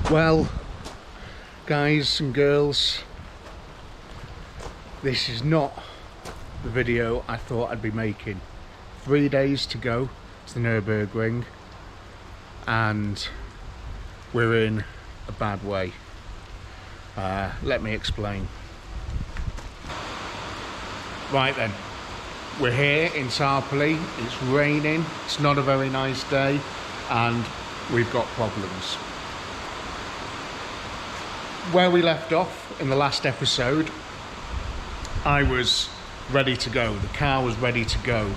Well, guys and girls, this is not the video I thought I'd be making. 3 days to go to the Nurburgring and we're in a bad way. Let me explain. Right then, we're here in Tarpley, it's raining, it's not a very nice day and we've got problems. Where we left off in the last episode, I was ready to go, the car was ready to go.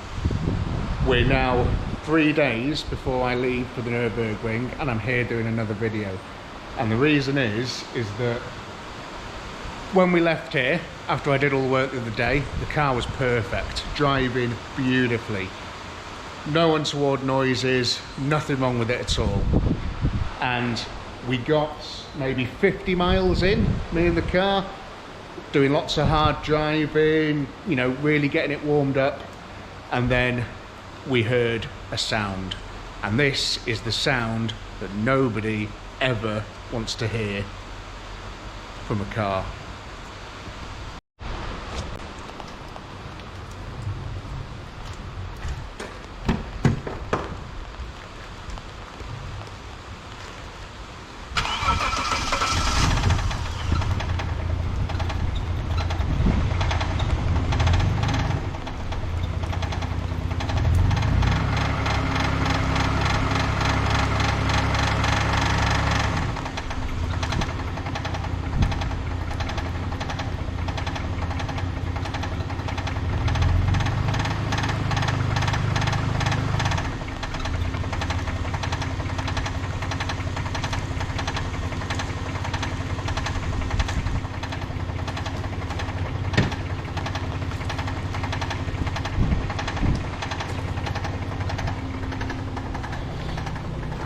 We're now 3 days before I leave for the Nurburgring and I'm here doing another video. And the reason is that when we left here, after I did all the work the other day, the car was perfect, driving beautifully. No untoward noises, nothing wrong with it at all. And we got maybe 50 miles in, me and the car, doing lots of hard driving, you know, really getting it warmed up. And then we heard a sound. And this is the sound that nobody ever wants to hear from a car.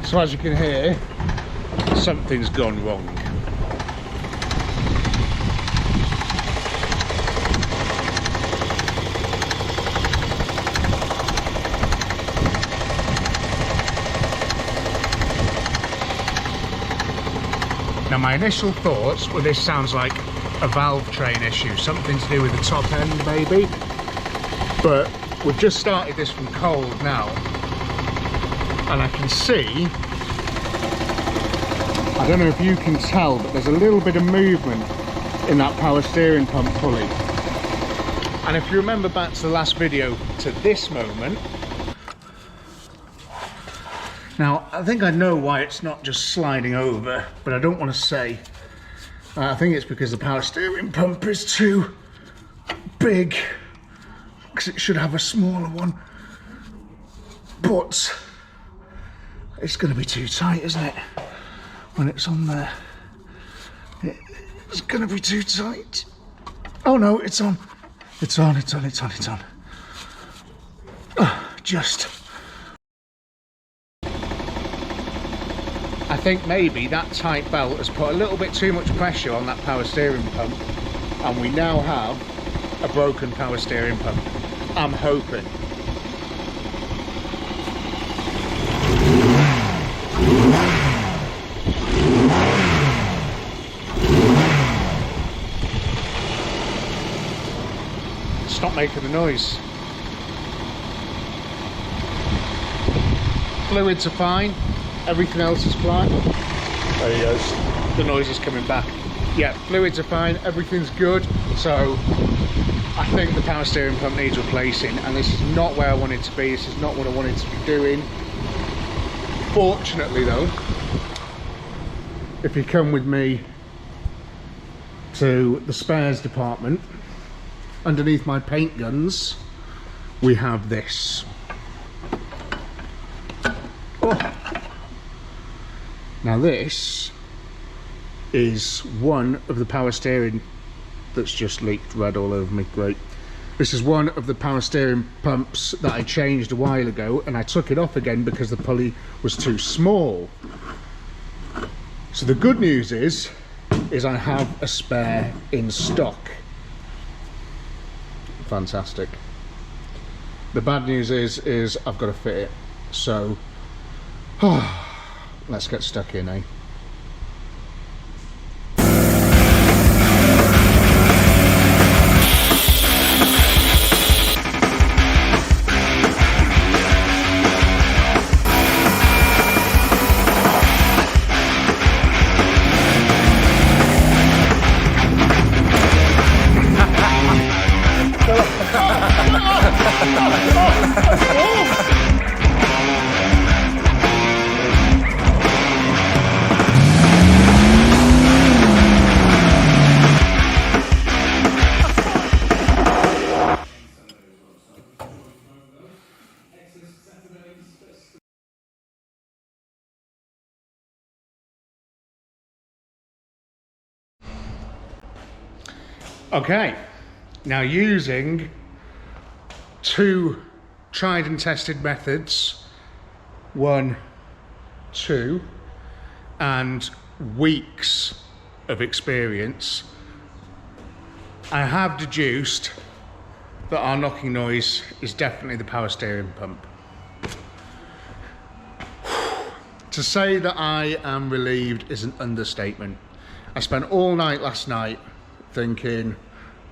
So as you can hear, something's gone wrong. Now my initial thoughts were this sounds like a valve train issue, something to do with the top end maybe, but we've just started this from cold now. And I can see, I don't know if you can tell, but there's a little bit of movement in that power steering pump pulley. And if you remember back to the last video to this moment, now I think I know why it's not just sliding over, but I don't want to say. I think it's because the power steering pump is too big, because it should have a smaller one. But it's going to be too tight, isn't it? When it's on there. It's going to be too tight. Oh no, it's on. It's on. Just. I think maybe that tight belt has put a little bit too much pressure on that power steering pump. And we now have a broken power steering pump. I'm hoping. Stop making the noise. Fluids are fine, everything else is fine. There he goes, the noise is coming back. Yeah, fluids are fine, everything's good. So I think the power steering pump needs replacing, and this is not where I wanted to be, this is not what I wanted to be doing. Fortunately though, if you come with me to the spares department, underneath my paint guns, we have this. Oh. Now this is one of the power steering that's just leaked red all over me, great. This is one of the power steering pumps that I changed a while ago and I took it off again because the pulley was too small. So the good news is I have a spare in stock. Fantastic. The bad news is I've got to fit it. So let's get stuck in, eh? Okay, now using 2 tried and tested methods, 1, 2, and weeks of experience, I have deduced that our knocking noise is definitely the power steering pump. To say that I am relieved is an understatement. I spent all night last night thinking,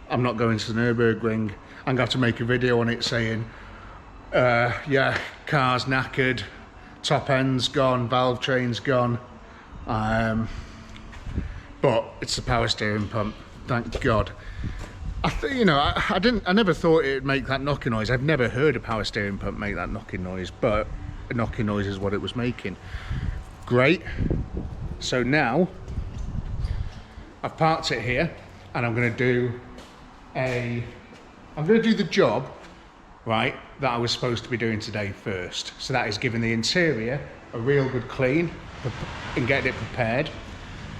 I'm not going to the Nurburgring. I'm going to have to make a video on it saying, yeah, car's knackered, top end's gone, valve train's gone. But it's the power steering pump, thank God. I never thought it'd make that knocking noise. I've never heard a power steering pump make that knocking noise, but a knocking noise is what it was making. Great. So now I've parked it here, and I'm going to do the job, right, that I was supposed to be doing today first. So that is giving the interior a real good clean and getting it prepared,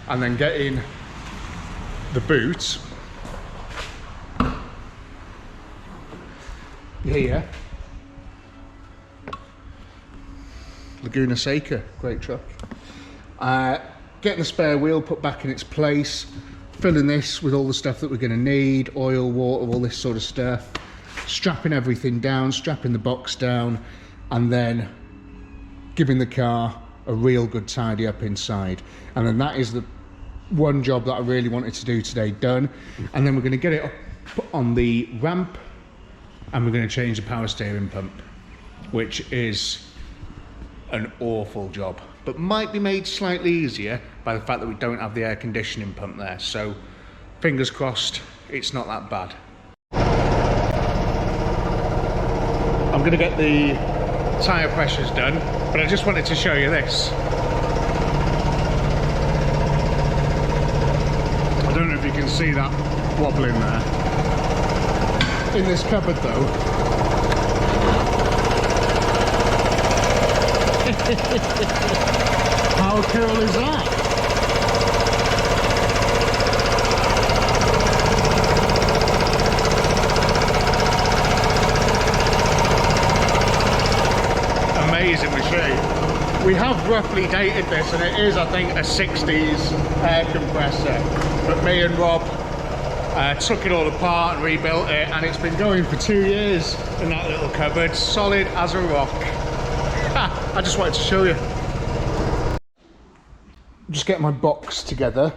and then getting the boot here. Laguna Seca, great truck. Getting the spare wheel put back in its place, filling this with all the stuff that we're going to need, oil, water, all this sort of stuff, strapping everything down, strapping the box down, and then giving the car a real good tidy up inside. And then that is the one job that I really wanted to do today done. And then we're going to get it up on the ramp, and we're going to change the power steering pump, which is an awful job, but might be made slightly easier by the fact that we don't have the air conditioning pump there. So fingers crossed it's not that bad. I'm going to get the tyre pressures done, but I just wanted to show you this. I don't know if you can see that wobbling there. In this cupboard though, how cool is that? Amazing machine. We have roughly dated this, and it is, I think, a 60s air compressor, but me and Rob took it all apart and rebuilt it, and it's been going for 2 years in that little cupboard, solid as a rock. I just wanted to show you. Just getting my box together,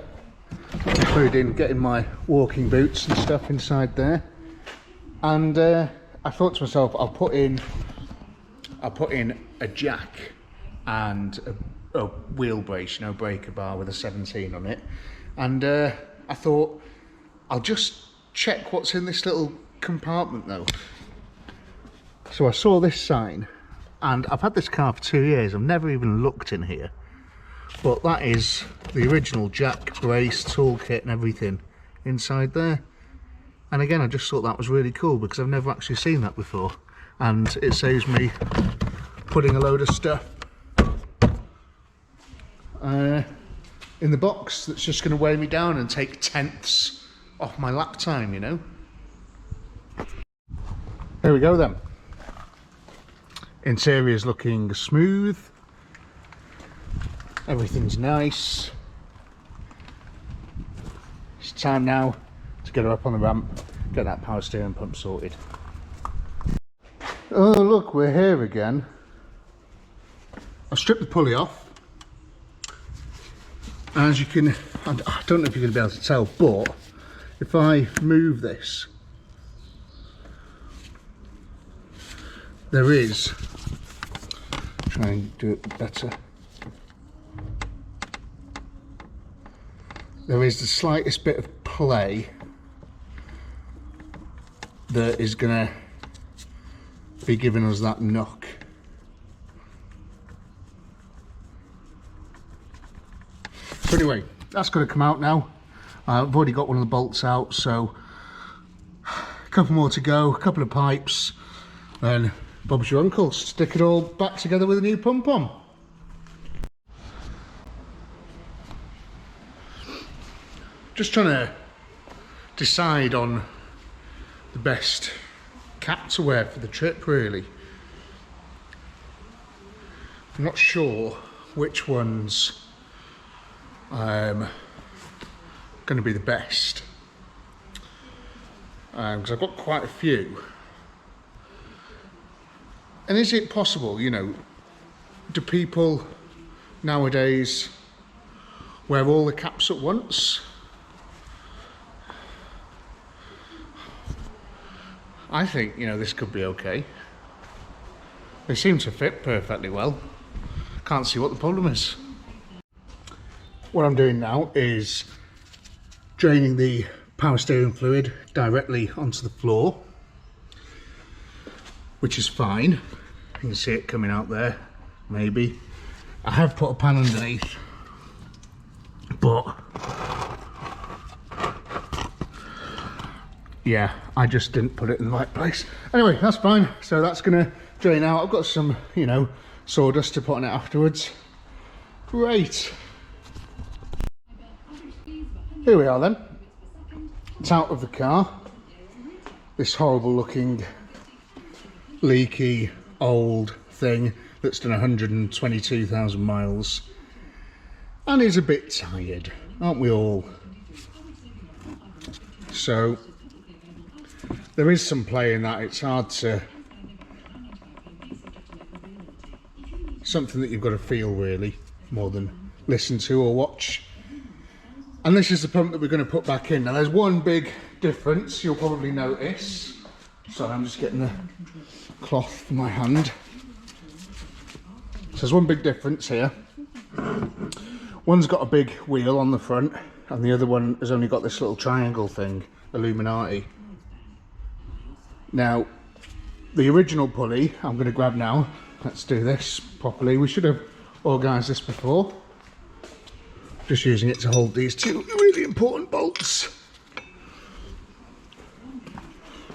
including getting my walking boots and stuff inside there. And I thought to myself, I'll put in a jack and a wheel brace, you know, breaker bar with a 17 on it. And I thought, I'll just check what's in this little compartment though. So I saw this sign, and I've had this car for 2 years. I've never even looked in here, but that is the original jack, brace, toolkit and everything inside there. And again, I just thought that was really cool because I've never actually seen that before, and it saves me putting a load of stuff in the box that's just going to weigh me down and take tenths off my lap time, you know. There we go then. Interior's looking smooth, everything's nice. It's time now to get her up on the ramp, get that power steering pump sorted. Oh look, we're here again. I've stripped the pulley off. As you can, I don't know if you're going to be able to tell, but if I move this, there is, try and do it better, there is the slightest bit of play that is going to be giving us that knock. So anyway, that's going to come out now. I've already got one of the bolts out, so a couple more to go, a couple of pipes, then Bob's your uncle. Stick it all back together with a new pump on. Just trying to decide on the best cap to wear for the trip, really. I'm not sure which one's going to be the best, because I've got quite a few. And is it possible, you know, do people nowadays wear all the caps at once? I think, you know, this could be okay. They seem to fit perfectly well. Can't see what the problem is. What I'm doing now is draining the power steering fluid directly onto the floor, which is fine. You can see it coming out there, maybe. I have put a pan underneath, but yeah, I just didn't put it in the right place. Anyway, that's fine. So that's gonna drain out. I've got some, you know, sawdust to put on it afterwards. Great. Here we are then. It's out of the car. This horrible looking, leaky, old thing that's done 122,000 miles and is a bit tired, aren't we all? So there is some play in that. It's hard to, something that you've got to feel really, more than listen to or watch. And this is the pump that we're going to put back in. Now there's one big difference you'll probably notice. Sorry, I'm just getting the cloth for my hand. So there's one big difference here. One's got a big wheel on the front and the other one has only got this little triangle thing, Illuminati. Now, the original pulley I'm going to grab now. Let's do this properly. We should have organised this before. Just using it to hold these two really important bolts.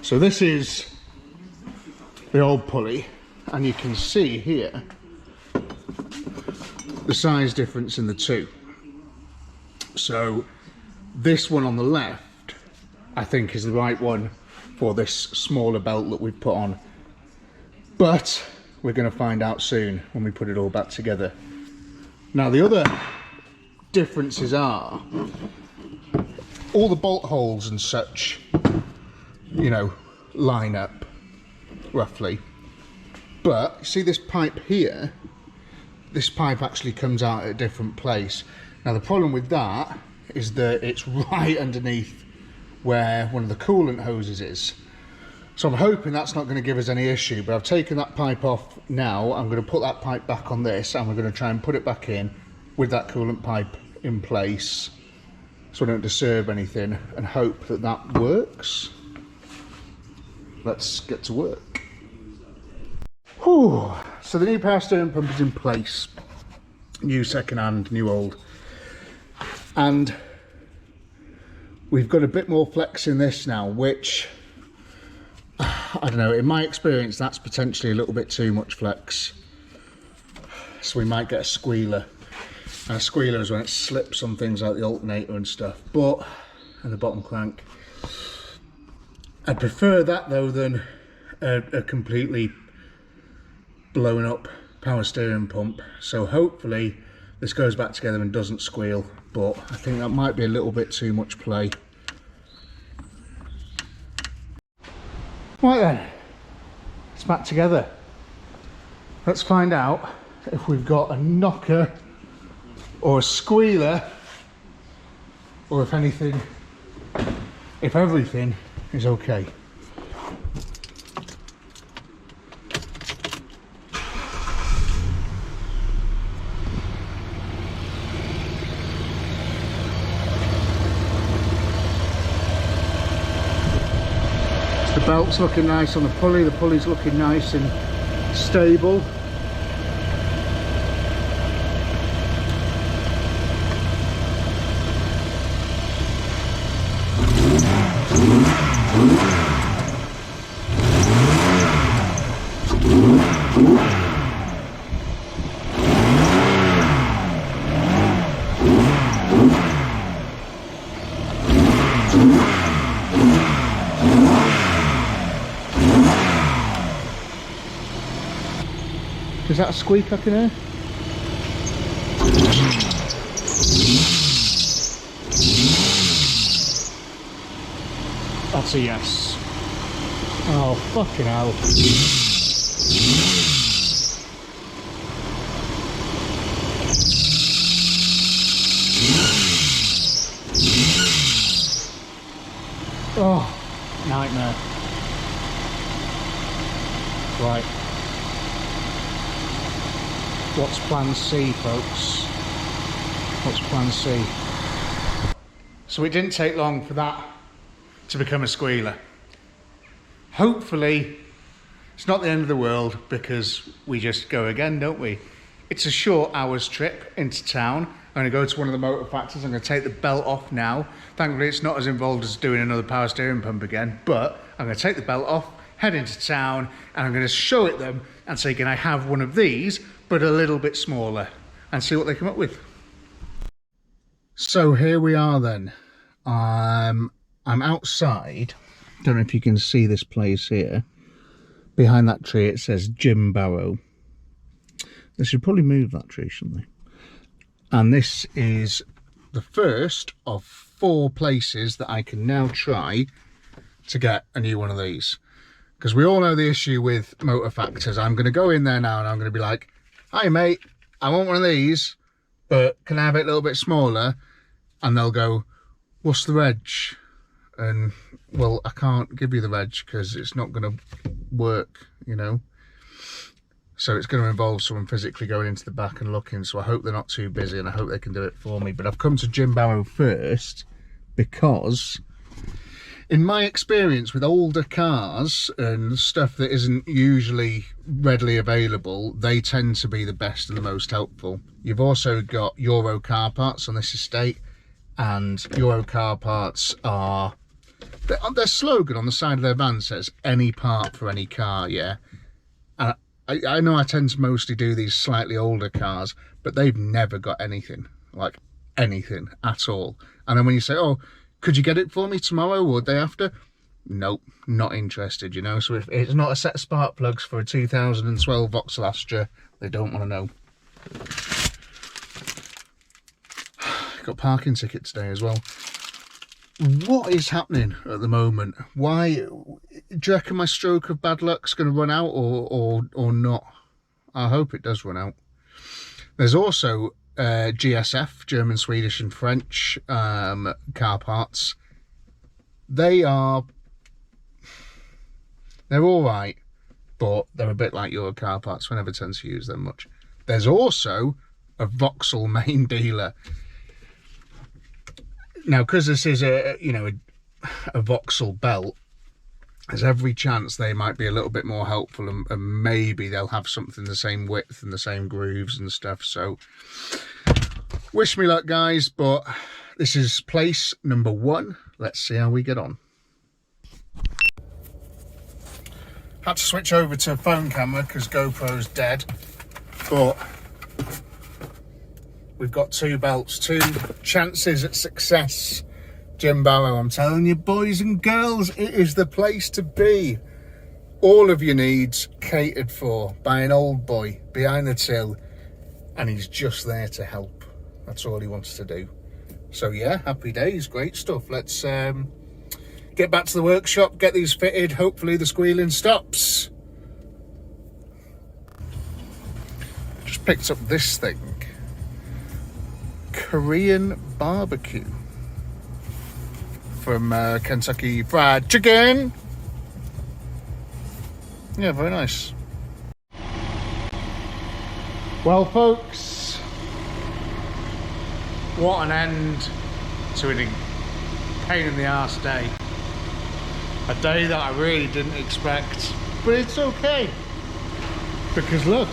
So this is the old pulley, and you can see here the size difference in the two. So this one on the left, I think, is the right one for this smaller belt that we've put on. But we're going to find out soon when we put it all back together. Now the other differences are all the bolt holes and such, you know, line up roughly, but see this pipe here, this pipe actually comes out at a different place. Now the problem with that is that it's right underneath where one of the coolant hoses is, so I'm hoping that's not going to give us any issue. But I've taken that pipe off now. I'm going to put that pipe back on this and we're going to try and put it back in with that coolant pipe in place so I don't disturb anything, and hope that that works. Let's get to work. Whew. So the new power steering pump is in place. New second hand, new old. And we've got a bit more flex in this now, which, I don't know, in my experience that's potentially a little bit too much flex. So we might get a squealer. And a squealer is when it slips on things like the alternator and stuff, but, and the bottom crank. I'd prefer that though than a completely blown up power steering pump. So hopefully this goes back together and doesn't squeal, but I think that might be a little bit too much play. Right then, it's back together. Let's find out if we've got a knocker or a squealer, or if anything, if everything is okay. The belt's looking nice on the pulley's looking nice and stable. that a squeak I can hear? That's a yes. Oh, fucking hell. Oh, nightmare. Right. What's plan C, folks? What's plan C? So it didn't take long for that to become a squealer. Hopefully it's not the end of the world, because we just go again, don't we? It's a short hour's trip into town. I'm going to go to one of the motor factories. I'm going to take the belt off now. Thankfully it's not as involved as doing another power steering pump again, but I'm going to take the belt off, head into town, and I'm going to show it them and say, can I have one of these but a little bit smaller, and see what they come up with. So here we are then. I'm outside. Don't know if you can see this place here. Behind that tree it says Jim Barrow. They should probably move that tree, shouldn't they? And this is the first of 4 places that I can now try to get a new one of these. Because we all know the issue with motor factors. I'm going to go in there now and I'm going to be like, hi mate, I want one of these, but can I have it a little bit smaller? And they'll go, what's the reg? And well, I can't give you the reg because it's not going to work, you know. So it's going to involve someone physically going into the back and looking. So I hope they're not too busy and I hope they can do it for me. But I've come to Jim Barrow first because, in my experience with older cars and stuff that isn't usually readily available, they tend to be the best and the most helpful. You've also got Euro car parts on this estate, and Euro car parts are, their slogan on the side of their van says any part for any car, yeah. And I know I tend to mostly do these slightly older cars, but they've never got anything, like anything at all. And then when you say, oh, could you get it for me tomorrow or day after? Nope, not interested, you know. So if it's not a set of spark plugs for a 2012 Vauxhall Astra, they don't want to know. Got a parking ticket today as well. What is happening at the moment? Why do you reckon my stroke of bad luck's going to run out or not? I hope it does run out. There's also GSF, German, Swedish and French car parts. They're all right, but they're a bit like your car parts. We never tend to use them much. There's also a Vauxhall main dealer. Now, because this is a Vauxhall belt, there's every chance they might be a little bit more helpful, and maybe they'll have something the same width and the same grooves and stuff. So wish me luck, guys, but this is place number 1. Let's see how we get on. Had to switch over to phone camera because GoPro's dead, but we've got 2 belts, 2 chances at success. Jim Barrow, I'm telling you, boys and girls, it is the place to be. All of your needs catered for by an old boy behind the till, and he's just there to help. That's all he wants to do. So yeah, happy days, great stuff. Let's get back to the workshop, get these fitted. Hopefully the squealing stops. Just picked up this thing. Korean barbecue from Kentucky Fried Chicken. Yeah, very nice. Well, folks, what an end to a pain in the arse day. A day that I really didn't expect, but it's okay, because look.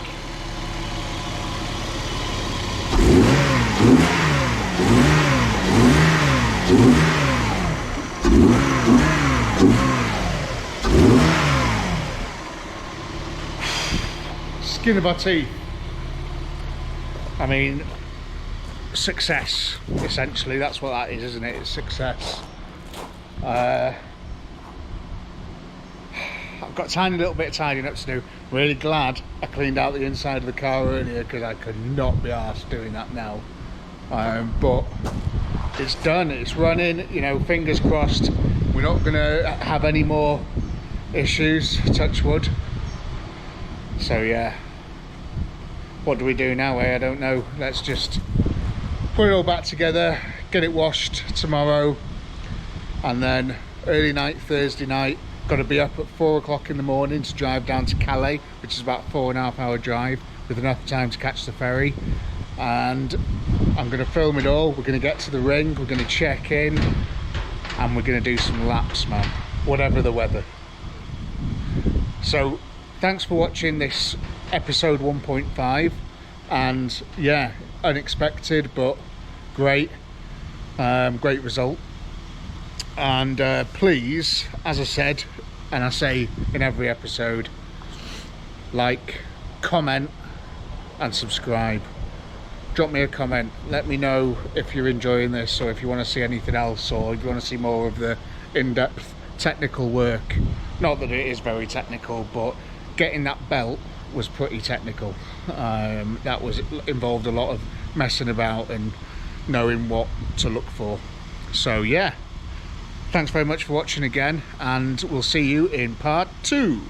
Skin of our teeth. I mean, success, essentially. That's what that is, isn't it? It's success. I've got a tiny little bit of tidying up to do. Really glad I cleaned out the inside of the car earlier, because I could not be arsed doing that now. But it's done, it's running, you know, fingers crossed. We're not gonna have any more issues, touch wood. So yeah, what do we do now, I don't know. Let's just put it all back together, get it washed tomorrow, and then early night Thursday night, got to be up at 4 o'clock in the morning to drive down to Calais, which is about 4.5 hour drive, with enough time to catch the ferry. And I'm going to film it all. We're going to get to the ring, we're going to check in, and we're going to do some laps, man, whatever the weather. So thanks for watching this episode 1.5, and yeah, unexpected but great, great result. And please, as I said, and I say in every episode, like, comment and subscribe. Drop me a comment, let me know if you're enjoying this, or if you want to see anything else, or if you want to see more of the in-depth technical work. Not that it is very technical, but getting that belt was pretty technical. That was involved a lot of messing about and knowing what to look for. So yeah, thanks very much for watching again, and we'll see you in part 2.